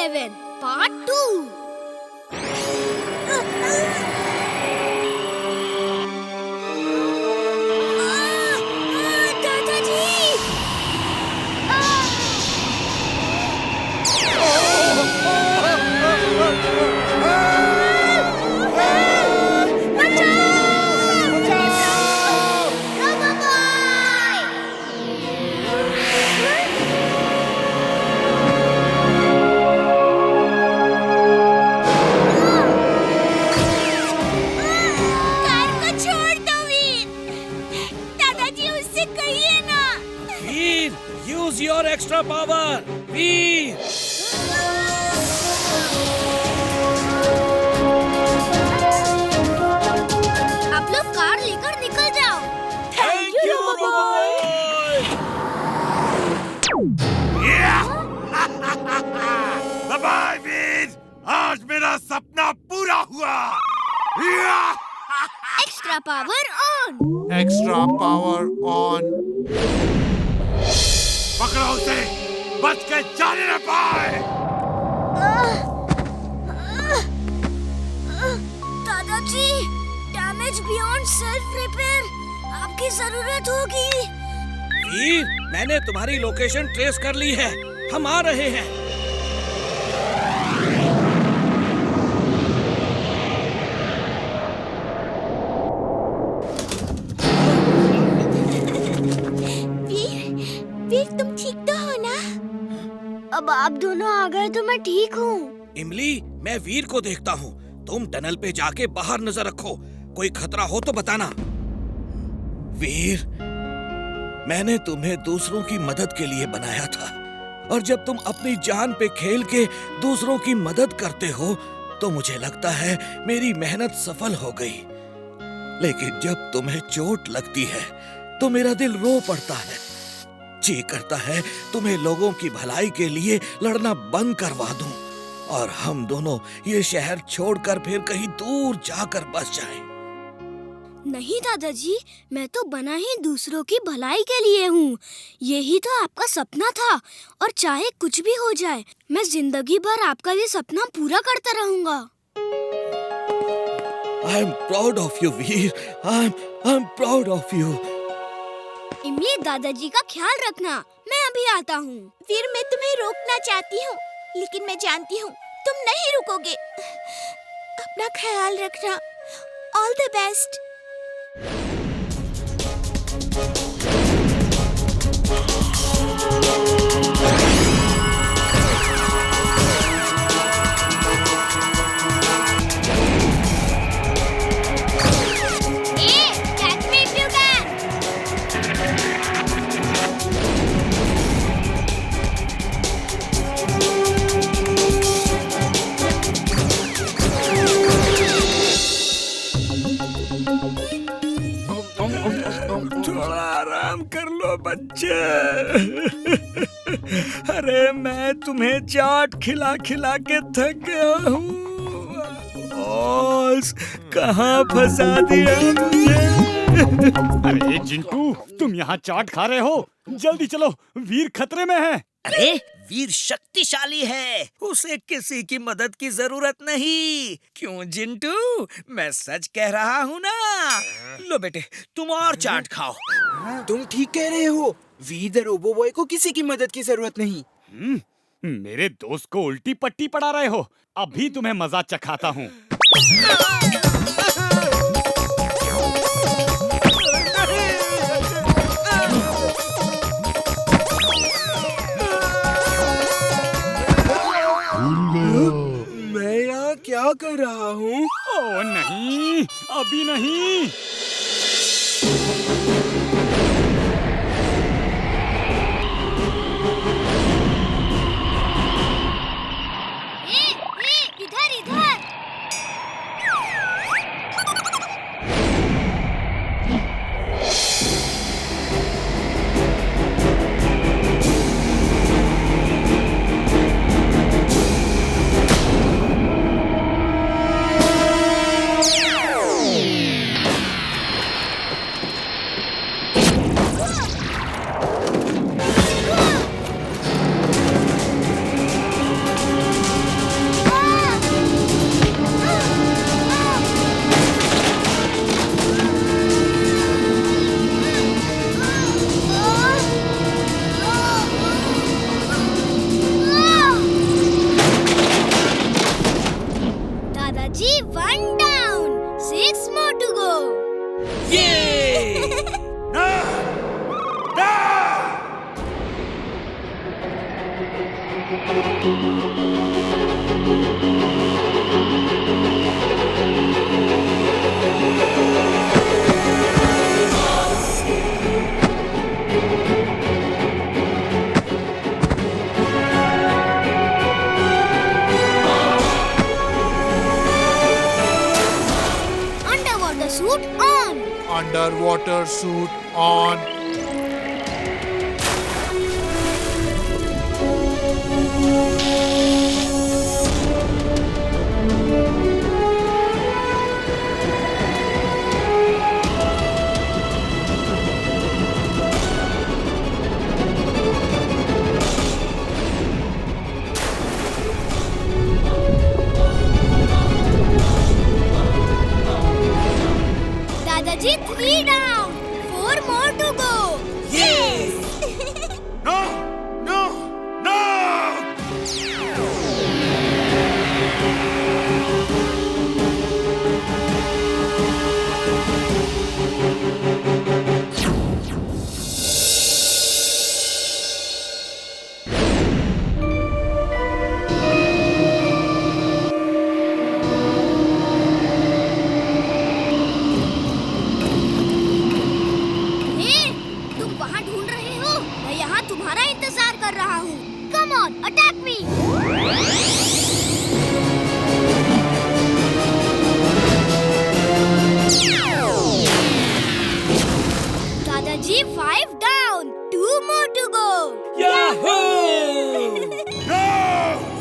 7 Part 2। Use your extra power, वीर! आप लोग car लेकर निकल जाओ। Thank you, boy! बाय वीर! आज मेरा सपना पूरा हुआ! Extra power on. Extra power on. पकड़ो उसे, बच के जाने न पाए। दादाजी, डैमेज बियॉन्ड सेल्फ रिपेयर, आपकी जरूरत होगी। वीर, मैंने तुम्हारी लोकेशन ट्रेस कर ली है। हम आ रहे हैं। वीर, तुम ठीक तो हो ना? अब आप दोनों आ गए तो मैं ठीक हूँ। इमली, मैं वीर को देखता हूँ। तुम टनल पे जाके बाहर नजर रखो। कोई खतरा हो तो बताना। वीर, मैंने तुम्हें दूसरों की मदद के लिए बनाया था, और जब तुम अपनी जान पे खेल के दूसरों की मदद करते हो तो मुझे लगता है मेरी मेहनत सफल हो गई। लेकिन जब तुम्हें चोट लगती है तो मेरा दिल रो पड़ता है। जी करता है तुम्हें लोगों की भलाई के लिए लड़ना बंद करवा दूं और हम दोनों ये शहर छोड़कर फिर कहीं दूर जाकर बस जाएं। नहीं दादाजी, मैं तो बना ही दूसरों की भलाई के लिए हूँ। यही तो आपका सपना था, और चाहे कुछ भी हो जाए मैं जिंदगी भर आपका ये सपना पूरा करता रहूँगा। I am proud of you, Veer. I'm proud of you। इमली, दादाजी का ख्याल रखना, मैं अभी आता हूँ। फिर मैं तुम्हें रोकना चाहती हूँ, लेकिन मैं जानती हूँ तुम नहीं रुकोगे। अपना ख्याल रखना। All the best. थोड़ा आराम कर लो बच्चे। अरे मैं तुम्हें चाट खिला खिला के थक गया हूँ। कहाँ फंसा दिया मुझे? अरे जिंटू, तुम यहाँ चाट खा रहे हो? जल्दी चलो, वीर खतरे में है। अरे वीर शक्तिशाली है, उसे किसी की मदद की जरूरत नहीं। क्यों जिंटू, मैं सच कह रहा हूँ ना। लो बेटे, तुम और चाट खाओ। तुम ठीक कह रहे हो, वीर द रोबो बॉय को किसी की मदद की जरूरत नहीं। मेरे दोस्त को उल्टी पट्टी पड़ा रहे हो। अभी तुम्हें मजा चखाता हूँ। मैं यहाँ क्या कर रहा हूँ? ओ नहीं, अभी नहीं। इधर इधर। Underwater suit on. Underwater suit on. दादाजी 3 down. 4 more to go. No! No! No! हे, तुम वहाँ ढूंढ रहे हो? मैं यहाँ तुम्हारा इंतजार कर रहा हूँ. Come on, attack me. दादाजी 5 down. 2 more to go. No!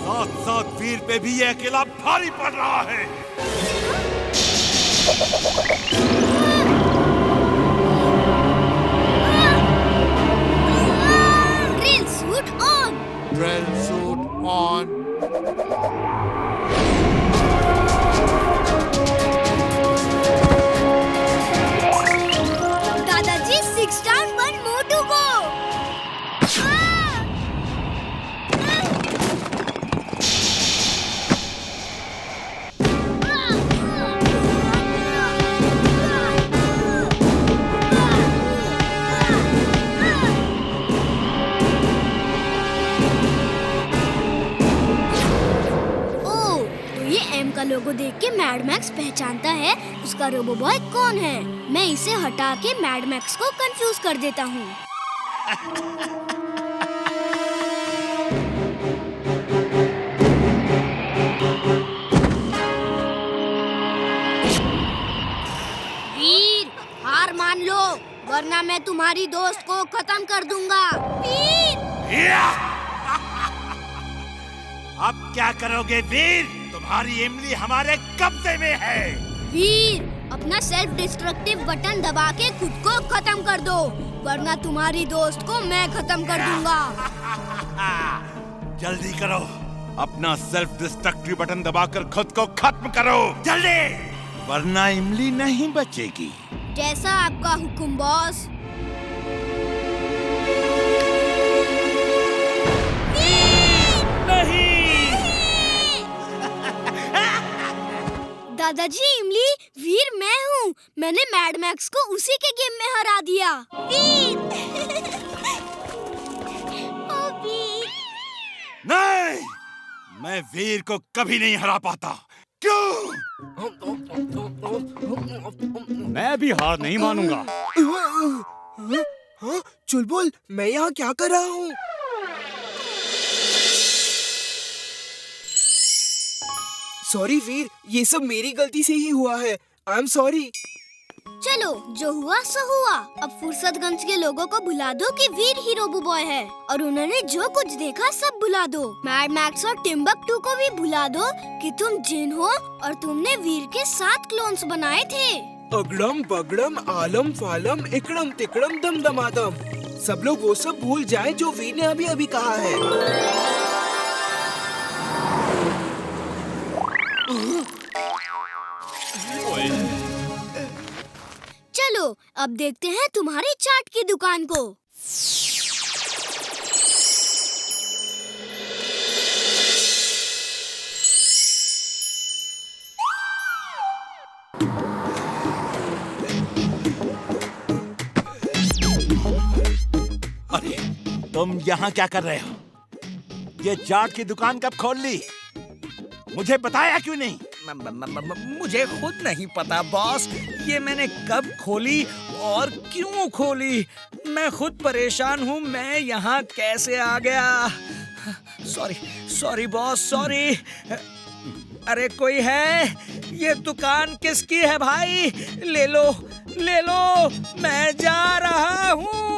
साथ साथ वीर पे भी ये अकेला भारी पड़ रहा है. Drill suit on. Drill suit on. दादाजी 6 down. 1 more to go. ओह, तो ये एम का लोगो देख के मैड मैक्स पहचानता है उसका रोबो बॉय कौन है. मैं इसे हटा के मैड मैक्स को कंफ्यूज कर देता हूँ. वीर, हार मान लो वरना मैं तुम्हारी दोस्त को खत्म कर दूंगा. वीर, अब क्या करोगे वीर? तुम्हारी इमली हमारे कब्जे में है. वीर, अपना सेल्फ डिस्ट्रक्टिव बटन दबा के खुद को खत्म कर दो वरना तुम्हारी दोस्त को मैं खत्म कर दूंगा. जल्दी करो, अपना सेल्फ डिस्ट्रक्टिव बटन दबाकर खुद को खत्म करो, जल्दी, वरना इमली नहीं बचेगी. जैसा आपका हुक्म बॉस. दादाजी, इमली, वीर मैं हूँ. मैंने मैड मैक्स को उसी के गेम में हरा दिया. वीर ओ वीर नहीं, मैं वीर को कभी नहीं हरा पाता. क्यों? मैं भी हार नहीं मानूंगा. हाँ, चुलबुल, मैं यहाँ क्या कर रहा हूँ? सॉरी वीर, ये सब मेरी गलती से ही हुआ है. I am sorry. चलो, जो हुआ सो हुआ. अब फुर्सतगंज के लोगों को भुला दो कि वीर ही रोबो बॉय है और उन्होंने जो कुछ देखा सब भुला दो. मैड मैक्स और टिम्बकटू को भी भुला दो कि तुम जिन हो और तुमने वीर के 7 क्लोन्स बनाए थे. अगड़म बगड़म आलम फालम इकड़म तिकड़म दम दमादम. सब लोग वो सब भूल जाएं जो वीर ने अभी अभी कहा है. चलो, अब देखते हैं तुम्हारी चाट की दुकान को. अरे, तुम यहाँ क्या कर रहे हो? ये चाट की दुकान कब खोल ली? मुझे बताया क्यों नहीं? मुझे खुद नहीं पता बॉस, ये मैंने कब खोली और क्यों खोली। मैं खुद परेशान हूँ, मैं यहाँ कैसे आ गया। Sorry boss, sorry. अरे कोई है? ये दुकान किसकी है भाई? ले लो, मैं जा रहा हूँ।